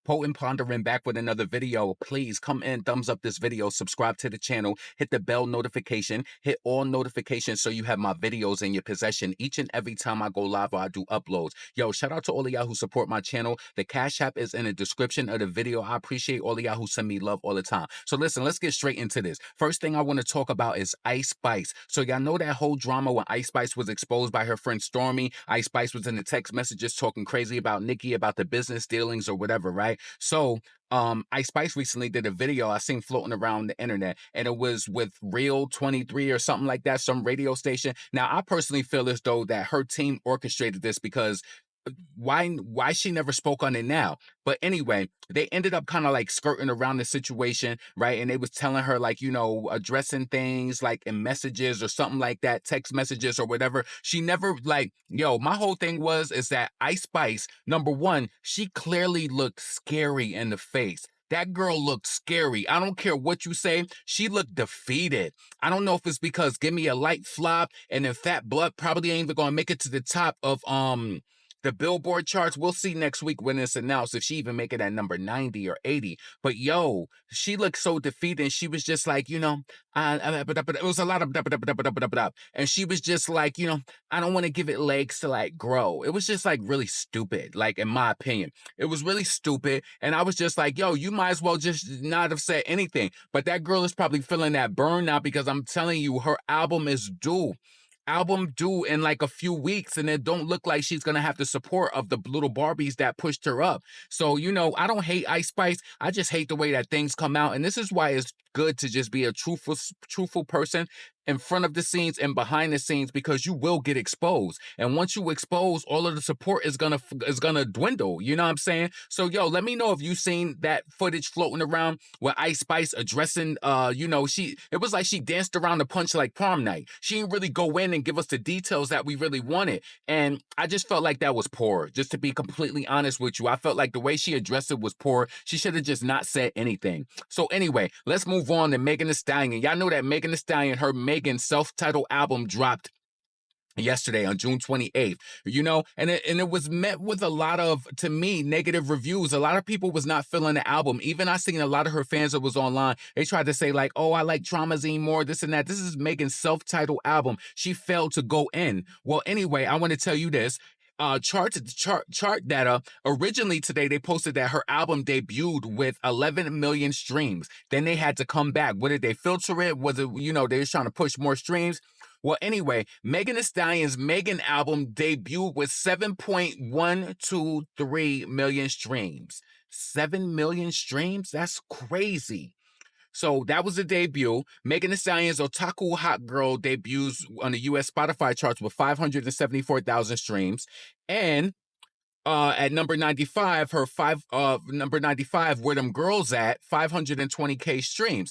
Pondering back with another video. Please come in, thumbs up this video, subscribe to the channel, hit the bell notification, hit all notifications so you have my videos in your possession each and every time I go live or I do uploads. Yo, shout out to all of y'all who support my channel. The Cash App is in the description of the video. I appreciate all of y'all who send me love all the time. So listen, let's get straight into this. First thing I want to talk about is Ice Spice. So y'all know that whole drama when Ice Spice was exposed by her friend Stormy. Ice Spice was in the text messages talking crazy about Nicki, about the business dealings or whatever, right? So Ice Spice recently did a video I seen floating around the internet, and it was with Real 23 or something like that, some radio station. Now, I personally feel as though that her team orchestrated this because why she never spoke on it now? But anyway, they ended up kind of like skirting around the situation, right? And they was telling her, like, you know, addressing things like in messages or something like that, text messages or whatever. She never, like, yo, my whole thing is that Ice Spice, number one, she clearly looked scary in the face. That girl looked scary. I don't care what you say. She looked defeated. I don't know if it's because Give Me a Light flop and then Fat Blood probably ain't even gonna make it to the top of the Billboard charts. We'll see next week when it's announced if she even make it at number 90 or 80. But yo, she looked so defeated, and she was just like, you know, it was a lot of and she was just like, you know, I don't want to give it legs to like grow. It was just like really stupid, like in my opinion. It was really stupid, and I was just like, yo, you might as well just not have said anything. But that girl is probably feeling that burn now, because I'm telling you, her album is due in like a few weeks, and it don't look like she's gonna have the support of the little Barbies that pushed her up. So, you know, I don't hate Ice Spice. I just hate the way that things come out, and this is why it's good to just be a truthful person in front of the scenes and behind the scenes, because you will get exposed. And once you expose, all of the support is gonna dwindle. You know what I'm saying? So, yo, let me know if you seen that footage floating around with Ice Spice addressing, you know, it was like she danced around the punch like prom night. She didn't really go in and give us the details that we really wanted. And I just felt like that was poor. Just to be completely honest with you, I felt like the way she addressed it was poor. She should have just not said anything. So anyway, let's move on to Megan Thee Stallion. Y'all know that Megan Thee Stallion, her Megan self-titled album dropped yesterday on June 28th, you know, and it was met with a lot of, to me, negative reviews. A lot of people was not feeling the album. Even I seen a lot of her fans that was online. They tried to say like, oh, I like Traumazine more, this and that. This is Megan's self-titled album. She failed to go in. Well, anyway, I want to tell you this. Chart data. Originally today, they posted that her album debuted with 11 million streams. Then they had to come back. What did they filter it? Was it, you know, they was trying to push more streams? Well, anyway, Megan Thee Stallion's Megan album debuted with 7.123 million streams. 7 million streams? That's crazy. So that was the debut. Megan Thee Stallion's Otaku Hot Girl debuts on the US Spotify charts with 574,000 streams. And at number 95, number 95, Where Them Girls At, 520K streams.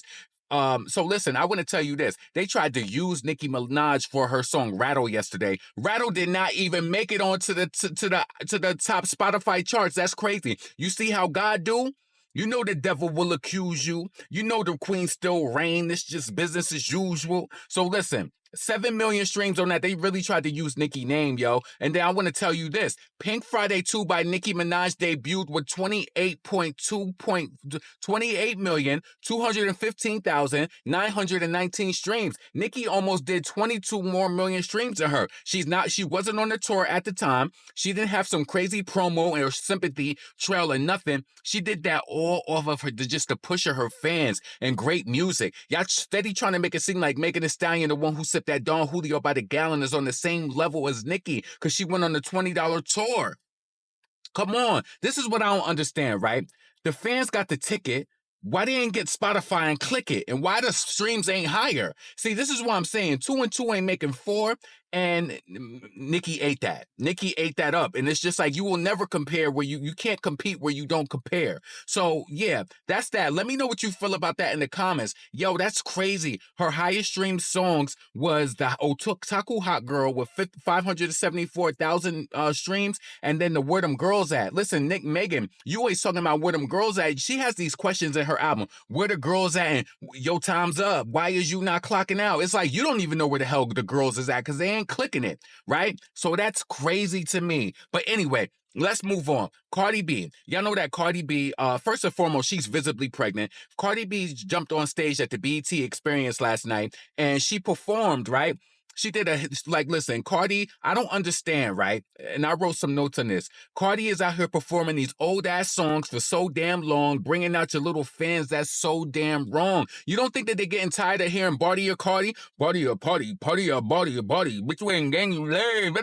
So listen, I want to tell you this. They tried to use Nicki Minaj for her song Rattle yesterday. Rattle did not even make it onto the top Spotify charts. That's crazy. You see how God do? You know the devil will accuse you. You know the queen still reign. It's just business as usual. So listen, 7 million streams on that. They really tried to use Nicki's name, yo. And then I want to tell you this. Pink Friday 2 by Nicki Minaj debuted with 28.215,919 streams. Nicki almost did 22 more million streams than her. She wasn't on the tour at the time. She didn't have some crazy promo or sympathy trail or nothing. She did that all off of her, just to push her fans and great music. Y'all steady trying to make it seem like Megan Thee Stallion, the one who sipped that Don Julio by the gallon, is on the same level as Nicki because she went on the $20 tour. Come on. This is what I don't understand, right? The fans got the ticket. Why they ain't get Spotify and click it? And why the streams ain't higher? See, this is what I'm saying. 2 and 2 ain't making 4. And Nicki ate that. Nicki ate that up. And it's just like, you will never compare where you can't compete where you don't compare. So yeah, that's that. Let me know what you feel about that in the comments. Yo, that's crazy. Her highest streamed songs was the Otaku Hot Girl with 574,000 streams. And then the Where Them Girls At. Listen, Megan, you always talking about where them girls at. She has these questions in her album. Where the girls at? And yo, time's up. Why is you not clocking out? It's like, you don't even know where the hell the girls is at because they ain't clicking it, right? So that's crazy to me. But anyway, let's move on. Cardi B. Y'all know that Cardi B, first and foremost, she's visibly pregnant. Cardi B jumped on stage at the BET Experience last night and she performed, right? She did listen, Cardi, I don't understand, right? And I wrote some notes on this. Cardi is out here performing these old ass songs for so damn long, bringing out your little fans. That's so damn wrong. You don't think that they're getting tired of hearing Barty or Cardi? Barty or party, party or body or body. Which way in gang you lame?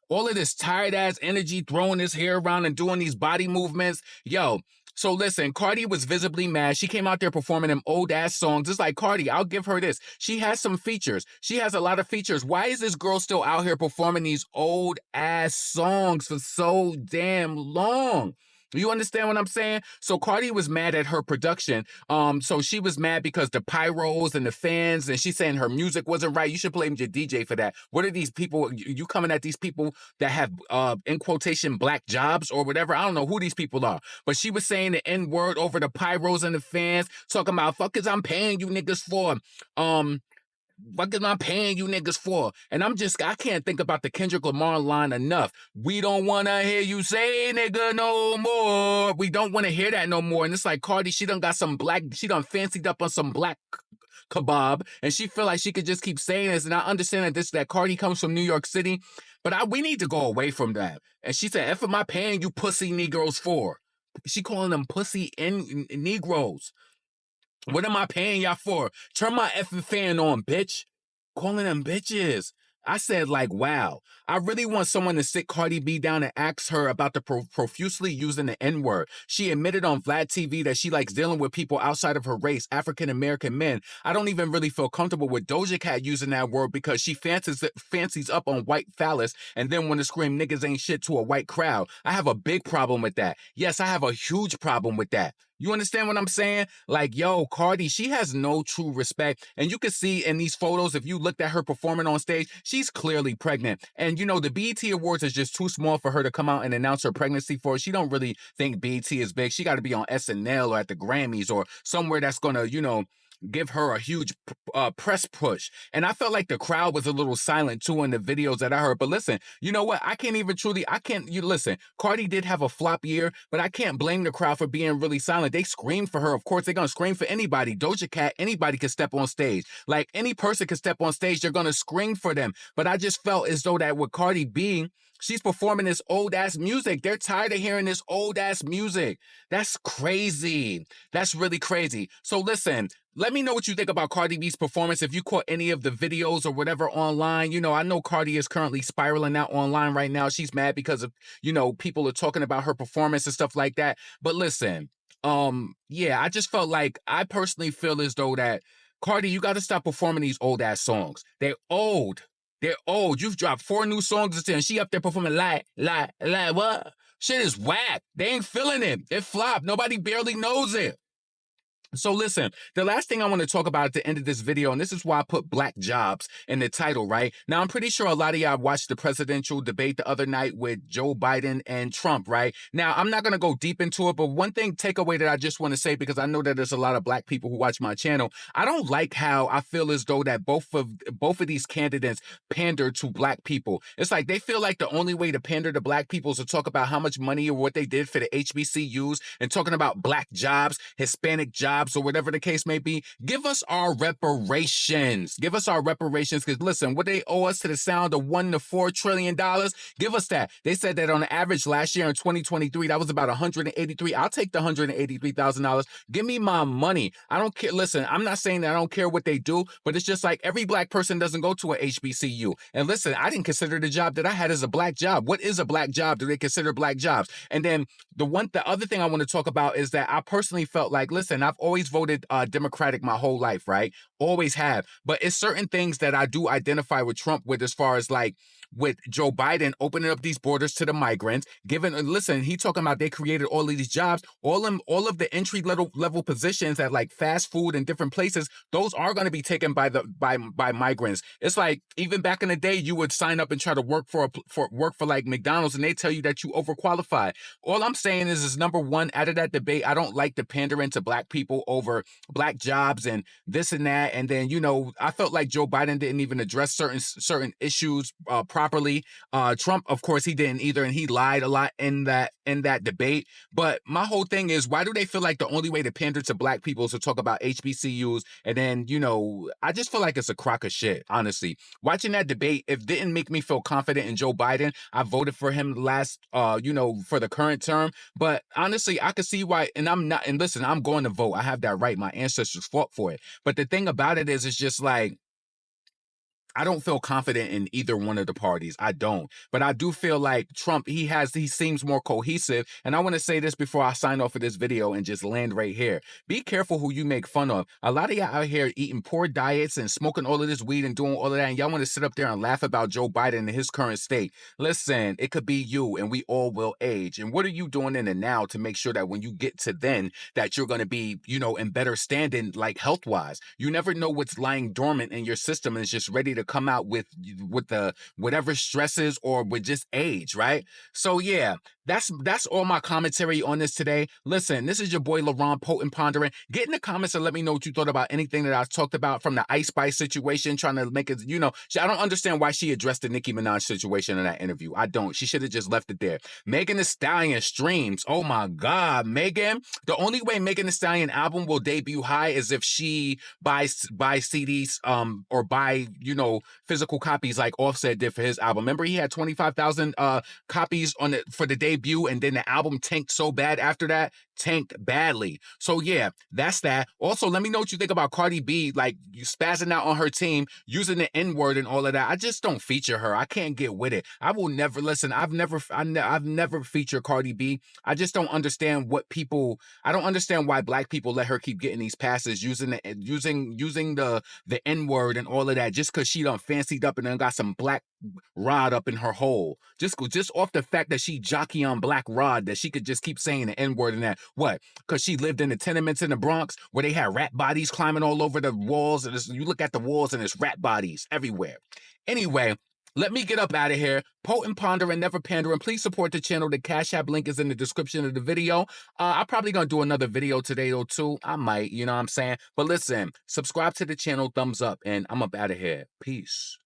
All of this tired ass energy, throwing his hair around and doing these body movements. Yo, so listen, Cardi was visibly mad. She came out there performing them old ass songs. It's like, Cardi, I'll give her this. She has some features. She has a lot of features. Why is this girl still out here performing these old ass songs for so damn long? You understand what I'm saying? So Cardi was mad at her production. So she was mad because the pyros and the fans, and she's saying her music wasn't right. You should blame your DJ for that. What are these people? You coming at these people that have, in quotation, black jobs or whatever? I don't know who these people are. But she was saying the N-word over the pyros and the fans, talking about, fuck is I'm paying you niggas for. What am I paying you niggas for? And I can't think about the Kendrick Lamar line enough. We don't want to hear you say nigga no more. We don't want to hear that no more. And it's like, Cardi, she done fancied up on some black kebab, and she feel like she could just keep saying this. And I understand that Cardi comes from New York City, but we need to go away from that. And she said, F am I paying you pussy Negroes for? She calling them pussy Negroes. What am I paying y'all for? Turn my effing fan on, bitch. Calling them bitches. I said, like, wow. I really want someone to sit Cardi B down and ask her about the profusely using the N-word. She admitted on Vlad TV that she likes dealing with people outside of her race, African-American men. I don't even really feel comfortable with Doja Cat using that word because she fancies up on white phallus and then want to scream niggas ain't shit to a white crowd. I have a big problem with that. Yes, I have a huge problem with that. You understand what I'm saying? Like, yo, Cardi, she has no true respect. And you can see in these photos, if you looked at her performing on stage, she's clearly pregnant. And, you know, the BET Awards is just too small for her to come out and announce her pregnancy for. She don't really think BET is big. She got to be on SNL or at the Grammys or somewhere that's going to, you know, give her a huge press push. And I felt like the crowd was a little silent too in the videos that I heard. But listen, you know what? Listen, Cardi did have a flop year, but I can't blame the crowd for being really silent. They screamed for her. Of course, they're going to scream for anybody. Doja Cat, anybody can step on stage. Like any person can step on stage, they're going to scream for them. But I just felt as though that with Cardi B, she's performing this old ass music. They're tired of hearing this old ass music. That's crazy. That's really crazy. So listen, let me know what you think about Cardi B's performance. If you caught any of the videos or whatever online, you know, I know Cardi is currently spiraling out online right now. She's mad because of, you know, people are talking about her performance and stuff like that. But listen, yeah, I just felt like, I personally feel as though that Cardi, you got to stop performing these old ass songs. They're old. They're old. You've dropped 4 new songs and she up there performing lie, what? Shit is whack. They ain't feeling it. It flopped. Nobody barely knows it. So listen, the last thing I want to talk about at the end of this video, and this is why I put black jobs in the title, right? Now, I'm pretty sure a lot of y'all watched the presidential debate the other night with Joe Biden and Trump, right? Now, I'm not going to go deep into it, but one takeaway that I just want to say, because I know that there's a lot of black people who watch my channel, I don't like how I feel as though that both of these candidates pander to black people. It's like they feel like the only way to pander to black people is to talk about how much money or what they did for the HBCUs and talking about black jobs, Hispanic jobs, or whatever the case may be. Give us our reparations. Give us our reparations, because listen, what they owe us to the sound of $1 to $4 trillion, give us that. They said that on average last year in 2023, that was about 183. I'll take the $183,000. Give me my money. I don't care. Listen, I'm not saying that I don't care what they do, but it's just like every black person doesn't go to a HBCU. And listen, I didn't consider the job that I had as a black job. What is a black job? Do they consider black jobs? And then the other thing I want to talk about is that I personally felt like, listen, I've always voted Democratic my whole life, right? Always have. But it's certain things that I do identify with Trump with, as far as like with Joe Biden opening up these borders to the migrants, listen, he talking about they created all of these jobs, all of the entry level positions at like fast food and different places, those are going to be taken by migrants. It's like even back in the day, you would sign up and try to work for like McDonald's, and they tell you that you overqualified. All I'm saying is number one, out of that debate, I don't like the pandering to black people over black jobs and this and that. And then, you know, I felt like Joe Biden didn't even address certain issues properly. Trump, of course, he didn't either, and he lied a lot in that debate. But my whole thing is, why do they feel like the only way to pander to black people is to talk about HBCUs? And then, I just feel like it's a crock of shit, honestly. Watching that debate, it didn't make me feel confident in Joe Biden. I voted for him last, for the current term. But honestly, I could see why, and I'm not, and listen, I'm going to vote. I have that right. My ancestors fought for it. But the thing about it is, it's just like, I don't feel confident in either one of the parties. I don't. But I do feel like Trump, he seems more cohesive. And I want to say this before I sign off of this video and just land right here. Be careful who you make fun of. A lot of y'all out here eating poor diets and smoking all of this weed and doing all of that. And y'all want to sit up there and laugh about Joe Biden in his current state. Listen, it could be you and we all will age. And what are you doing in the now to make sure that when you get to then that you're going to be, in better standing, like health wise? You never know what's lying dormant in your system and it's just ready to come out with the whatever stresses or with just age, right? So yeah, that's all my commentary on this today. Listen, this is your boy LaRon Potent Pondering. Get in the comments and let me know what you thought about anything that I talked about, from the Ice Spice situation, trying to make it, I don't understand why she addressed the Nicki Minaj situation in that interview. I don't. She should have just left it there. Megan Thee Stallion streams. Oh my God, Megan. The only way Megan Thee Stallion album will debut high is if she buys CDs, or buy, physical copies like Offset did for his album. Remember, he had 25,000 copies on it for the debut, and then the album tanked so bad after that, tanked badly. So yeah, that's that. Also, let me know what you think about Cardi B, like you spazzing out on her team, using the N-word and all of that. I just don't feature her. I can't get with it. I will never listen. I've never featured Cardi B. I just don't understand I don't understand why black people let her keep getting these passes using the N-word and all of that, just because she done fancied up and then got some black rod up in her hole. Just off the fact that she jockey on black rod, that she could just keep saying the N-word and that. What? Because she lived in the tenements in the Bronx where they had rat bodies climbing all over the walls, and you look at the walls and there's rat bodies everywhere. Anyway, let me get up out of here. Potent Pondering, never pandering. Please support the channel. The Cash App link is in the description of the video. I'm probably going to do another video today, though, too. I might, you know what I'm saying? But listen, subscribe to the channel, thumbs up, and I'm up out of here. Peace.